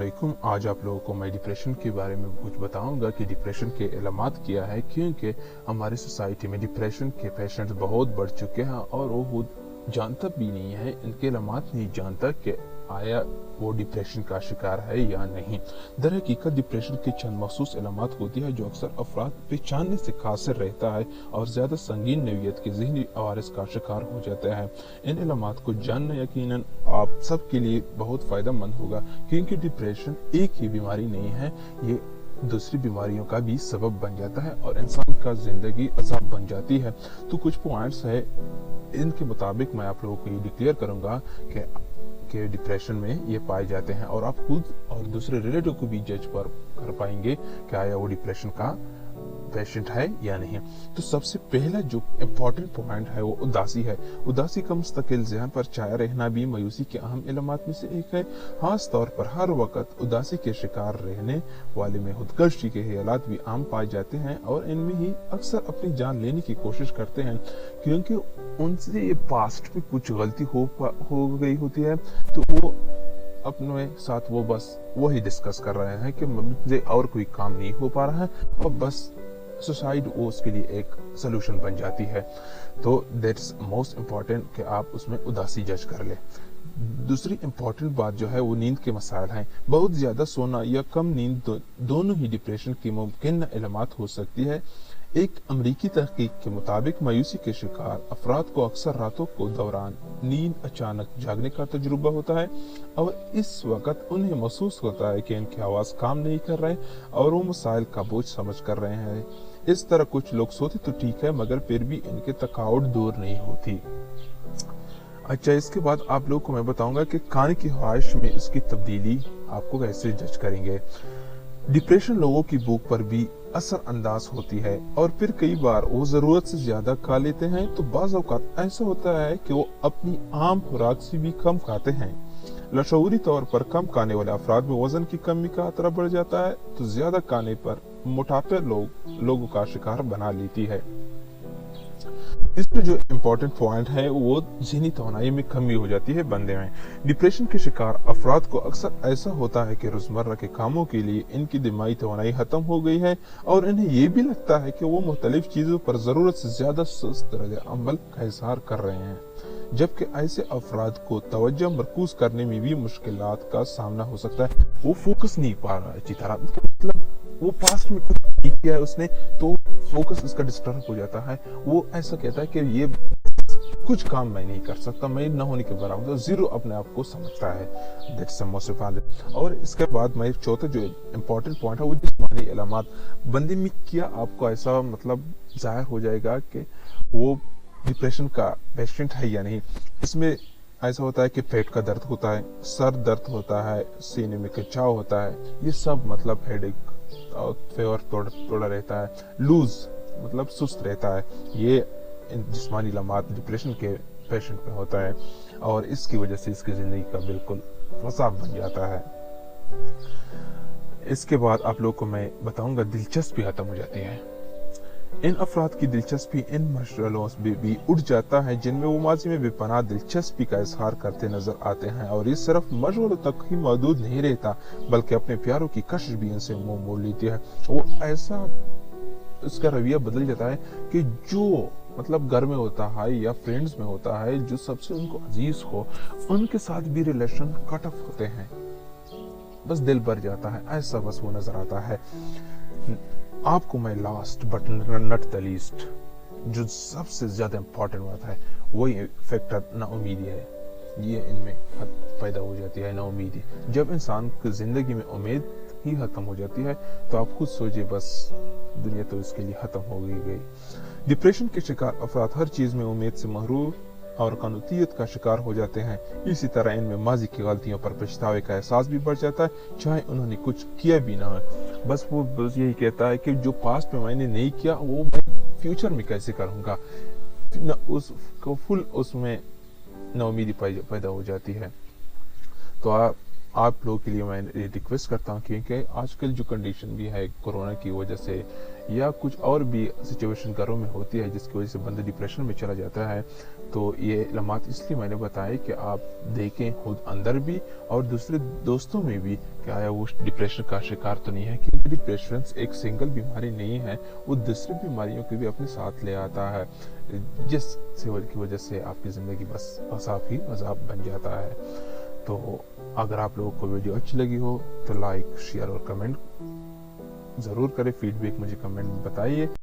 वालेकुम। आज आप लोगों को मैं डिप्रेशन के बारे में कुछ बताऊंगा कि डिप्रेशन के इलामात क्या है, क्योंकि हमारी सोसाइटी में डिप्रेशन के पेशेंट्स बहुत बढ़ चुके हैं और वो जानता भी नहीं है, इनके इलामात नहीं जानता कि आया वो डिप्रेशन का शिकार है या नहीं। दर हकीकत डिप्रेशन के चंद मखसूस इलामात होती है जो अक्सर अफराद पहचानने से कासिर रहता है और ज्यादा संगीन नौइयत के ज़हनी अवारिस का शिकार हो जाता है। इन इलामात को जानना यकीनन आप सब के लिए बहुत फायदेमंद होगा, क्योंकि डिप्रेशन एक ही बीमारी नहीं है, ये दूसरी बीमारियों का भी सबब बन जाता है और इंसान का जिंदगी अजाब बन जाती है। तो कुछ पॉइंट्स है, इनके मुताबिक मैं आप लोगों को ये डिक्लेयर करूंगा कि डिप्रेशन में ये पाए जाते हैं और आप खुद और दूसरे रिलेटिव को भी जज कर पाएंगे कि आया वो डिप्रेशन का पेशेंट है या नहीं। तो सबसे पहला जो इम्पोर्टेंट पॉइंट है वो उदासी है। उदासी का मुस्तकिल ज़हन पर छाया रहना भी मायूसी के अहम इलामात में से एक है। खास तौर पर हर वक्त उदासी के शिकार रहने वाले में खुदकुशी के ख्यालात भी आम पाए जाते हैं और इनमें ही अक्सर अपनी जान लेने की कोशिश करते हैं, क्योंकि उनसे ये पास्ट में कुछ गलती हो गई होती है, तो वो अपने साथ वो बस वही डिस्कस कर रहे हैं कि मुझे और कोई काम नहीं हो पा रहा है और बस सुसाइड वो उसके लिए एक सोल्यूशन बन जाती है। तो दैट्स मोस्ट इम्पॉर्टेंट कि आप उसमें उदासी जज कर ले। दूसरी इम्पोर्टेंट बात जो है वो नींद के मसाइल हैं। बहुत ज्यादा सोना या कम नींद दोनों ही डिप्रेशन की मुमकिन इलामात हो सकती है। एक अमरीकी तहकीक के मुताबिक मायूसी के शिकार अफराद को अक्सर रातों को दौरान नींद अचानक जागने का तजुर्बा होता है और इस वक्त उन्हें महसूस होता है कि इनकी आवाज काम नहीं कर रहे और वो मसाइल का बोझ समझ कर रहे हैं। इस तरह कुछ लोग सोते तो ठीक है, मगर फिर भी इनके थकावट दूर नहीं होती। अच्छा, इसके बाद आप लोगों को मैं बताऊंगा कि खाने की ख्वाहिश में इसकी तब्दीली आपको कैसे जज करेंगे। डिप्रेशन लोगों की भूख पर भी असर अंदाज होती है और फिर कई बार वो जरूरत से ज्यादा खा लेते हैं। तो बाज़ औक़ात ऐसा होता है कि वो अपनी आम खुराक से भी कम खाते हैं। लशऊरी तौर पर कम खाने वाले अफराद में वजन की कमी का खतरा बढ़ जाता है, तो ज्यादा खाने पर मोटापे लोगों का शिकार बना लेती है। इसमें जो इम्पोर्टेंट पॉइंट है वो ज़हनी तवानाई में कमी हो जाती है बंदे में। डिप्रेशन के शिकार अफराद को अक्सर ऐसा होता है कि रोजमर्रा के कामों के लिए इनकी दिमागी तवानाई खत्म हो गई है और इन्हें ये भी लगता है कि वो मुख्तलिफ चीजों पर जरूरत से ज्यादा सुस्त अमल का इजहार कर रहे हैं, जबकि ऐसे अफराद को तवज्जो मरकूज करने में भी मुश्किलात का सामना हो सकता है। वो फोकस नहीं पा रहा अच्छी तरह, मतलब वो पास्ट में कुछ नहीं किया है उसने, तो फोकस उसका डिस्टर्ब हो जाता है। वो ऐसा कहता है कि ये कुछ काम मैं नहीं कर सकता, मैं न होने के बराबर, तो जीरो अपने आप को समझता है। That's most important. और इसके बाद मैं चौथा जो इम्पोर्टेंट पॉइंट है वो जिस्मानी इलामात। बंदे में क्या आपको ऐसा मतलब जाहिर हो जाएगा कि वो डिप्रेशन का पेशेंट है या नहीं। इसमें ऐसा होता है कि पेट का दर्द होता है, सर दर्द होता है, सीने में खिंचाव होता है, ये सब मतलब हेडेक और फेवर थोड़ा रहता है, लूज मतलब सुस्त रहता है। ये जिस्मानी इलामात डिप्रेशन के पेशेंट में होता है और इसकी वजह से इसकी जिंदगी का बिल्कुल फसाद बन जाता है। इसके बाद आप लोगों को मैं बताऊंगा दिलचस्पी खत्म हो जाती है। इन अफराद की दिलचस्पी इन मशगलों में भी उठ जाता है जिनमें वो माजी में बेपनाह दिलचस्पी का इजहार करते नजर आते हैं, और ये सिर्फ मशगलों तक ही महदूद नहीं रहता बल्कि अपने प्यारों की कशिश भी इनसे मुंह मोड़ लेती है। वो ऐसा उसका रवैया बदल जाता है कि जो मतलब घर में होता है या फ्रेंड्स में होता है, जो सबसे उनको अजीज हो, उनके साथ भी रिलेशन कट ऑफ होते हैं, बस दिल भर जाता है, ऐसा बस वो नजर आता है। आपको मैं last but not the least जो सबसे ज्यादा इंपॉर्टेंट बात है वही फैक्टर नाउमीदी है। ये इनमें पैदा हो जाती है नाउमीदी। जब इंसान की जिंदगी में उम्मीद ही खत्म हो जाती है तो आप खुद सोचिए, बस दुनिया तो इसके लिए खत्म हो गई। डिप्रेशन के शिकार अफराद हर चीज में उम्मीद से महरूम और कनूतियत का शिकार हो जाते हैं। इसी तरह इनमें माजी की गलतियों पर पछतावे का एहसास भी बढ़ जाता है, चाहे उन्होंने कुछ किया भी ना हो। बस वो बस यही कहता है कि जो पास्ट में मैंने नहीं किया वो मैं फ्यूचर में कैसे करूंगा, उसको फुल उसमें नाउमीदी पैदा हो जाती है। तो आप लोगों के लिए मैं रिक्वेस्ट करता हूँ, क्योंकि आजकल जो कंडीशन भी है कोरोना की वजह से या कुछ और भी सिचुएशन घरों में होती है जिसकी वजह से बंदा डिप्रेशन में चला जाता है, तो ये इल्मात इसलिए मैंने बताया कि आप देखें खुद अंदर भी और दूसरे दोस्तों में भी कि आया वो डिप्रेशन का शिकार तो नहीं है, क्योंकि डिप्रेशन एक सिंगल बीमारी नहीं है, वो दूसरी बीमारियों को भी अपने साथ ले आता है, जिस की वजह से आपकी ज़िंदगी बस अज़ाब ही अज़ाब बन जाता है। तो अगर आप लोगों को वीडियो अच्छी लगी हो तो लाइक, शेयर और कमेंट ज़रूर करें, फीडबैक मुझे कमेंट में बताइए।